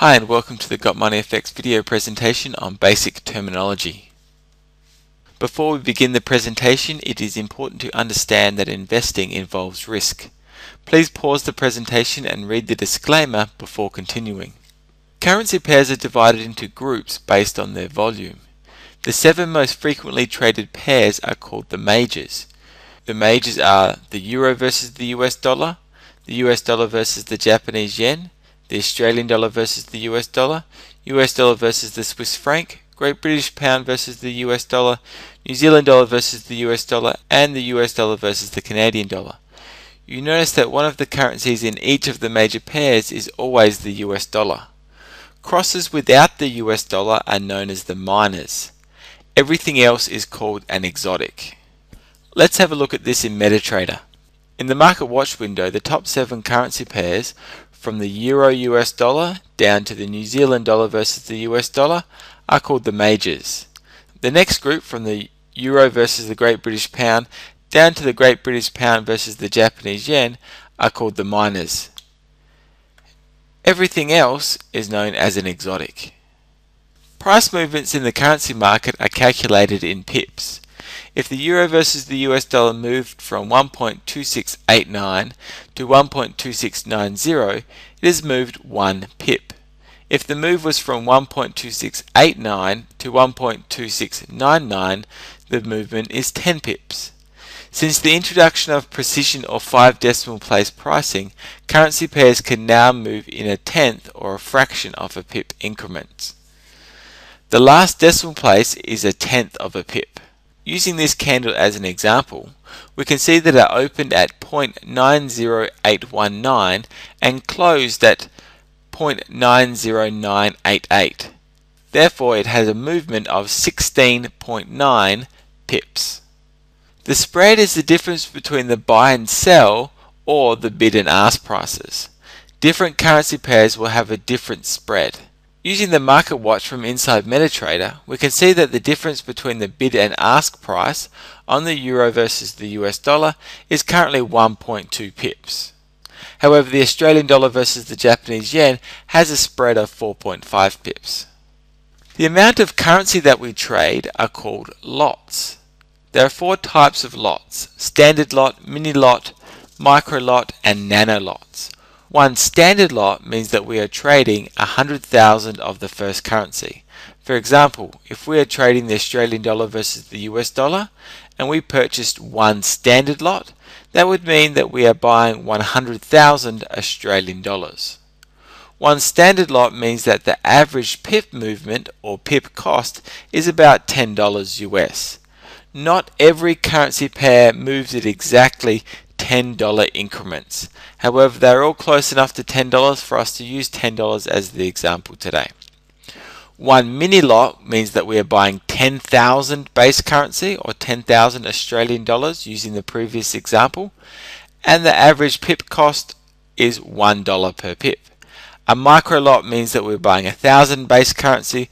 Hi and welcome to the Got Money FX video presentation on basic terminology. Before we begin the presentation, it is important to understand that investing involves risk. Please pause the presentation and read the disclaimer before continuing. Currency pairs are divided into groups based on their volume. The 7 most frequently traded pairs are called the majors. The majors are the euro versus the US dollar versus the Japanese yen, the Australian dollar versus the US dollar versus the Swiss franc, Great British pound versus the US dollar, New Zealand dollar versus the US dollar, and the US dollar versus the Canadian dollar. You notice that one of the currencies in each of the major pairs is always the US dollar. Crosses without the US dollar are known as the minors. Everything else is called an exotic. Let's have a look at this in MetaTrader. In the Market Watch window, the top 7 currency pairs from the Euro US dollar down to the New Zealand dollar versus the US dollar are called the majors. The next group from the Euro versus the Great British pound down to the Great British pound versus the Japanese yen are called the minors. Everything else is known as an exotic. Price movements in the currency market are calculated in pips. If the euro versus the US dollar moved from 1.2689 to 1.2690, it has moved 1 pip. If the move was from 1.2689 to 1.2699, the movement is 10 pips. Since the introduction of precision or 5 decimal place pricing, currency pairs can now move in a tenth or a fraction of a pip increments. The last decimal place is a tenth of a pip. Using this candle as an example, we can see that it opened at 0.90819 and closed at 0.90988. Therefore, it has a movement of 16.9 pips. The spread is the difference between the buy and sell or the bid and ask prices. Different currency pairs will have a different spread. Using the market watch from inside MetaTrader, we can see that the difference between the bid and ask price on the euro versus the US dollar is currently 1.2 pips. However, the Australian dollar versus the Japanese yen has a spread of 4.5 pips. The amount of currency that we trade are called lots. There are 4 types of lots: standard lot, mini lot, micro lot, and nano lots. One standard lot means that we are trading 100,000 of the first currency. For example, if we are trading the Australian dollar versus the US dollar and we purchased one standard lot, that would mean that we are buying 100,000 Australian dollars. One standard lot means that the average pip movement or pip cost is about $10 US. Not every currency pair moves at exactly $10 increments. However, they're all close enough to $10 for us to use $10 as the example today. One mini lot means that we are buying 10,000 base currency or 10,000 Australian dollars using the previous example, and the average pip cost is $1 per pip. A micro lot means that we're buying 1,000 base currency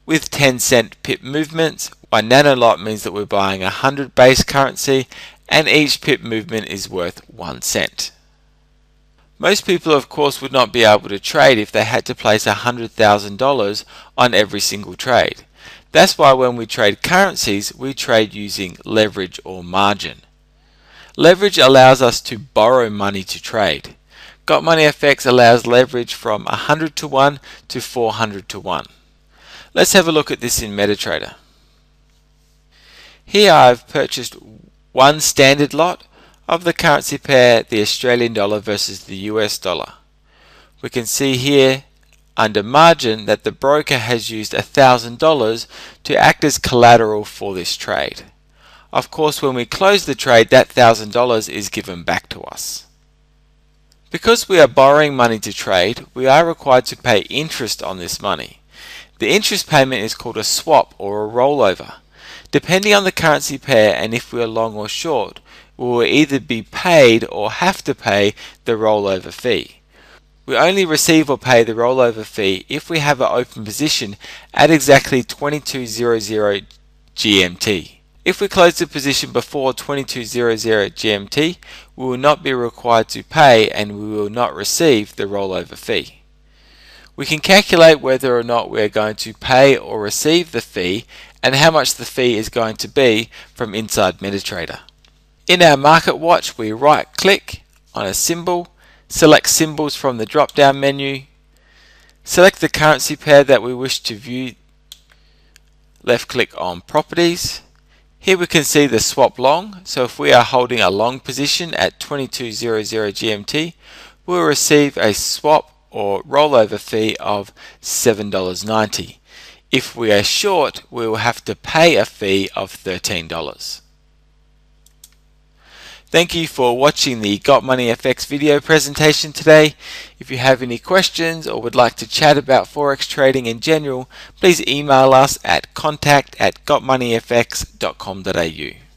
with 10-cent pip movements. One nano lot means that we're buying 100 base currency and each pip movement is worth 1 cent. Most people, of course, would not be able to trade if they had to place $100,000 on every single trade. That's why when we trade currencies, we trade using leverage or margin. Leverage allows us to borrow money to trade. Got Money FX allows leverage from 100 to 1 to 400 to 1. Let's have a look at this in MetaTrader. Here I've purchased one standard lot of the currency pair the Australian dollar versus the US dollar. We can see here under margin that the broker has used $1,000 to act as collateral for this trade. Of course, when we close the trade, that $1,000 is given back to us. Because we are borrowing money to trade, we are required to pay interest on this money. The interest payment is called a swap or a rollover. Depending on the currency pair and if we are long or short, we will either be paid or have to pay the rollover fee. We only receive or pay the rollover fee if we have an open position at exactly 2200 GMT. If we close the position before 2200 GMT, we will not be required to pay and we will not receive the rollover fee. We can calculate whether or not we are going to pay or receive the fee and how much the fee is going to be from inside MetaTrader. In our Market Watch, we right click on a symbol, select symbols from the drop down menu, select the currency pair that we wish to view, left click on Properties. Here we can see the swap long, so if we are holding a long position at 2200 GMT, we'll receive a swap or rollover fee of $7.90. If we are short, we will have to pay a fee of $13. Thank you for watching the Got Money FX video presentation today. If you have any questions or would like to chat about Forex trading in general, please email us at contact@gotmoneyfx.com.au.